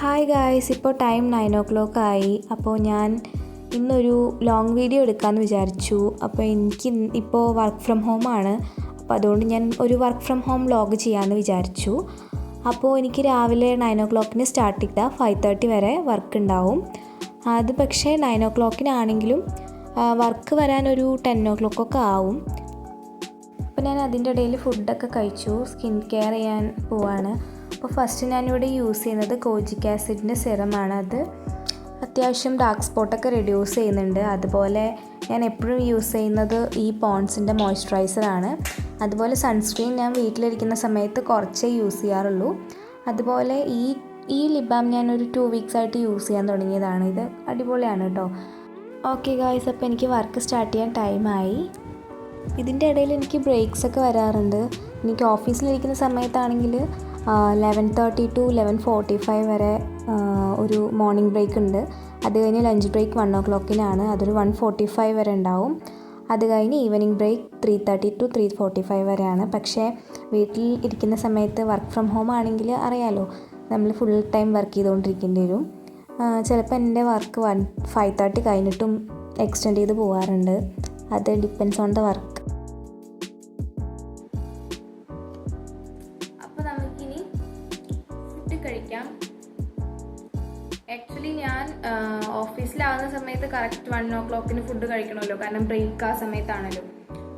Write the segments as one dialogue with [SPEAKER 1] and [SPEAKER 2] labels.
[SPEAKER 1] Hi guys, ഇപ്പോൾ time 9 ആയി. അപ്പോൾ ഞാൻ ഇന്നൊരു ലോങ് വീഡിയോ എടുക്കാമെന്ന് വിചാരിച്ചു. അപ്പോൾ എനിക്ക് ഇപ്പോൾ വർക്ക് ഫ്രം ഹോമാണ്. അപ്പോൾ അതുകൊണ്ട് ഞാൻ ഒരു വർക്ക് ഫ്രം ഹോം വ്ലോഗ് ചെയ്യാമെന്ന് വിചാരിച്ചു. അപ്പോൾ എനിക്ക് രാവിലെ 9 സ്റ്റാർട്ട് ചെയ്താൽ 5:30 വരെ വർക്ക് ഉണ്ടാവും. അത് പക്ഷേ 9 വർക്ക് വരാനൊരു 10 ആവും. അപ്പോൾ ഞാൻ അതിൻ്റെ ഇടയിൽ ഫുഡൊക്കെ കഴിച്ചു. സ്കിൻ കെയർ ചെയ്യാൻ പോവാണ്. അപ്പോൾ ഫസ്റ്റ് ഞാനിവിടെ യൂസ് ചെയ്യുന്നത് കോജിക് ആസിഡിൻ്റെ സിറമാണ്. അത് അത്യാവശ്യം ഡാർക്ക് സ്പോട്ടൊക്കെ റെഡ്യൂസ് ചെയ്യുന്നുണ്ട്. അതുപോലെ ഞാൻ എപ്പോഴും യൂസ് ചെയ്യുന്നത് ഈ പോൺസിൻ്റെ മോയ്സ്ചറൈസറാണ്. അതുപോലെ സൺസ്ക്രീൻ ഞാൻ വീട്ടിലിരിക്കുന്ന സമയത്ത് കുറച്ചേ യൂസ് ചെയ്യാറുള്ളൂ. അതുപോലെ ഈ ലിപ് ബാം ഞാനൊരു 2 വീക്സ് ആയിട്ട് യൂസ് ചെയ്യാൻ തുടങ്ങിയതാണ്. ഇത് അടിപൊളിയാണ് കേട്ടോ. ഓക്കെ ഗായ്സ്, അപ്പോൾ എനിക്ക് വർക്ക് സ്റ്റാർട്ട് ചെയ്യാൻ ടൈമായി. ഇതിൻ്റെ ഇടയിൽ എനിക്ക് ബ്രേക്സ് ഒക്കെ വരാറുണ്ട്. എനിക്ക് ഓഫീസിലിരിക്കുന്ന സമയത്താണെങ്കിൽ 11:30 to 11:45 വരെ ഒരു മോർണിംഗ് ബ്രേക്ക് ഉണ്ട്. അത് കഴിഞ്ഞ് ലഞ്ച് ബ്രേക്ക് 1 അതൊരു 1:45 വരെ ഉണ്ടാവും. അത് കഴിഞ്ഞ് ഈവനിങ് ബ്രേക്ക് 3:30 to 3:45 വരെയാണ്. പക്ഷേ വീട്ടിൽ ഇരിക്കുന്ന സമയത്ത് വർക്ക് ഫ്രം ഹോം ആണെങ്കിൽ അറിയാലോ, നമ്മൾ ഫുൾ ടൈം വർക്ക് ചെയ്തുകൊണ്ടിരിക്കേണ്ടി വരും. ചിലപ്പോൾ എൻ്റെ വർക്ക് 5:30 കഴിഞ്ഞിട്ടും എക്സ്റ്റെൻഡ് ചെയ്ത് പോകാറുണ്ട്. അത് ഡിപ്പെൻസ് ഓൺ ദ വർക്ക്. അപ്പോൾ നമുക്കിനി ഫുഡ് കഴിക്കാം. ആക്ച്വലി ഞാൻ ഓഫീസിലാവുന്ന സമയത്ത് കറക്റ്റ് 1 ഫുഡ് കഴിക്കണമല്ലോ, കാരണം ബ്രേക്ക് ആ സമയത്താണല്ലോ.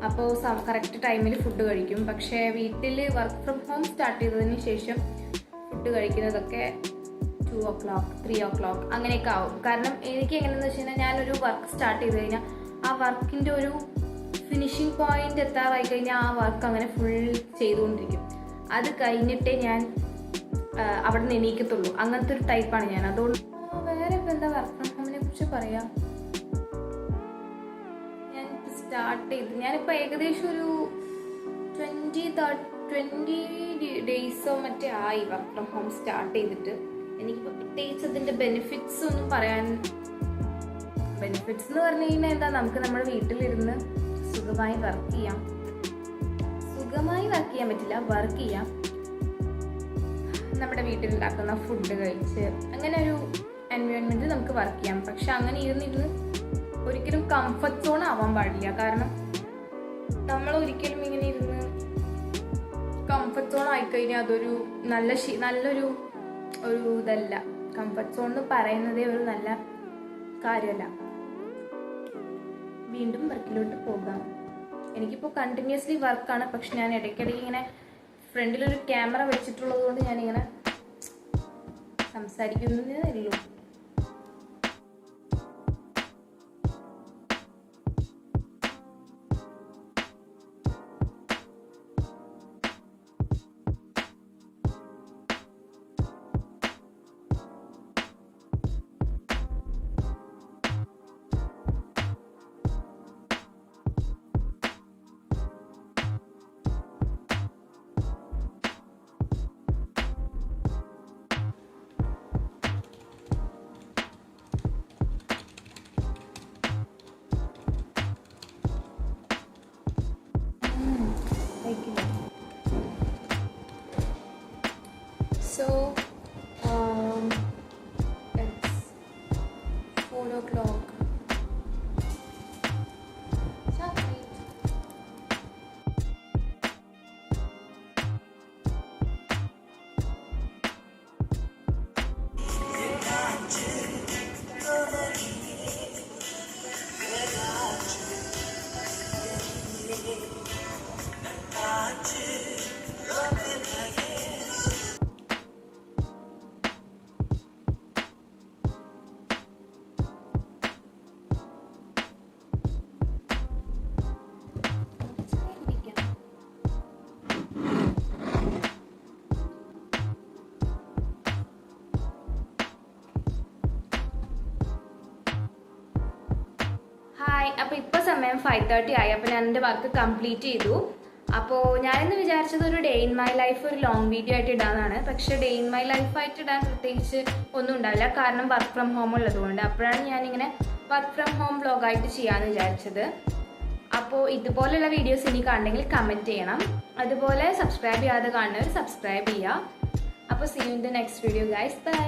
[SPEAKER 1] അപ്പോൾ കറക്റ്റ് ടൈമിൽ ഫുഡ് കഴിക്കും. പക്ഷേ വീട്ടിൽ വർക്ക് ഫ്രം ഹോം സ്റ്റാർട്ട് ചെയ്തതിന് ശേഷം ഫുഡ് കഴിക്കുന്നതൊക്കെ 2 3 അങ്ങനെയൊക്കെ ആവും. കാരണം എനിക്ക് എങ്ങനെയെന്ന് വെച്ച് കഴിഞ്ഞാൽ ഞാനൊരു വർക്ക് സ്റ്റാർട്ട് ചെയ്ത് കഴിഞ്ഞാൽ ആ വർക്കിൻ്റെ ഒരു ഫിനിഷിംഗ് പോയിന്റ് എത്താറായി കഴിഞ്ഞാൽ ആ വർക്ക് അങ്ങനെ ഫുൾ ചെയ്തുകൊണ്ടിരിക്കും. അത് കഴിഞ്ഞിട്ടേ ഞാൻ അവിടെ നിന്ന് എണീക്കത്തുള്ളൂ. അങ്ങനത്തെ ഒരു ടൈപ്പാണ് ഞാൻ. അതുകൊണ്ട് വേറെ ഇപ്പം എന്താ വർക്ക് ഫ്രം ഹോമിനെ കുറിച്ച് പറയാം. ഞാൻ സ്റ്റാർട്ട് ചെയ്ത് ഞാനിപ്പോൾ ഏകദേശം ഒരു 20 ഡേയ്സോ മറ്റേ ആയി വർക്ക് ഫ്രം ഹോം സ്റ്റാർട്ട് ചെയ്തിട്ട്. എനിക്കിപ്പോൾ പ്രത്യേകിച്ച് അതിൻ്റെ ബെനിഫിറ്റ്സ് ഒന്നും പറയാൻ. ബെനിഫിറ്റ്സ് എന്ന് പറഞ്ഞു കഴിഞ്ഞാൽ എന്താ, നമുക്ക് നമ്മുടെ വീട്ടിലിരുന്ന് സുഖമായി വർക്ക് ചെയ്യാൻ പറ്റില്ല, വർക്ക് ചെയ്യാം. നമ്മുടെ വീട്ടിലുണ്ടാക്കുന്ന ഫുഡ് കഴിച്ച് അങ്ങനെ ഒരു എൻവയോൺമെൻറ്റിൽ നമുക്ക് വർക്ക് ചെയ്യാം. പക്ഷെ അങ്ങനെ ഇരുന്നിരുന്ന് ഒരിക്കലും കംഫർട്ട് സോൺ ആവാൻ പാടില്ല. കാരണം നമ്മൾ ഒരിക്കലും ഇങ്ങനെ ഇരുന്ന് കംഫർട്ട് സോൺ ആയിക്കഴിഞ്ഞാൽ അതൊരു നല്ലൊരു ഇതല്ല. കംഫർട്ട് സോൺ എന്ന് പറയുന്നതേ ഒരു നല്ല കാര്യമല്ല. വീണ്ടും വർക്കിലോട്ട് പോകാം. എനിക്കിപ്പോൾ കണ്ടിന്യൂസ്ലി വർക്കാണ്. പക്ഷെ ഞാൻ ഇടയ്ക്കിടയ്ക്ക് ഇങ്ങനെ ഫ്രണ്ടിലൊരു ക്യാമറ വെച്ചിട്ടുള്ളത് കൊണ്ട് ഞാനിങ്ങനെ സംസാരിക്കുന്നതേ ഉള്ളൂ. So it's 4 അപ്പോൾ ഇപ്പോൾ സമയം 5:30 ആയി. അപ്പോൾ ഞാൻ എൻ്റെ വർക്ക് കംപ്ലീറ്റ് ചെയ്തു. അപ്പോൾ ഞാനിന്ന് വിചാരിച്ചത് ഒരു ഡേ ഇൻ മൈ ലൈഫ് ഒരു ലോങ് വീഡിയോ ആയിട്ട് ഇടാനാണ്. പക്ഷേ ഡേ ഇൻ മൈ ലൈഫായിട്ട് ഇടാൻ പ്രത്യേകിച്ച് ഒന്നും ഉണ്ടാവില്ല, കാരണം വർക്ക് ഫ്രം ഹോം ഉള്ളതുകൊണ്ട്. അപ്പോഴാണ് ഞാനിങ്ങനെ വർക്ക് ഫ്രം ഹോം വ്ലോഗായിട്ട് ചെയ്യാമെന്ന് വിചാരിച്ചത്. അപ്പോൾ ഇതുപോലെയുള്ള വീഡിയോസ് ഇനി കാണണമെങ്കിൽ കമൻറ്റ് ചെയ്യണം. അതുപോലെ സബ്സ്ക്രൈബ് ചെയ്യാതെ കാണുന്നവർ സബ്സ്ക്രൈബ് ചെയ്യുക. അപ്പോൾ see you in the next video guys. By.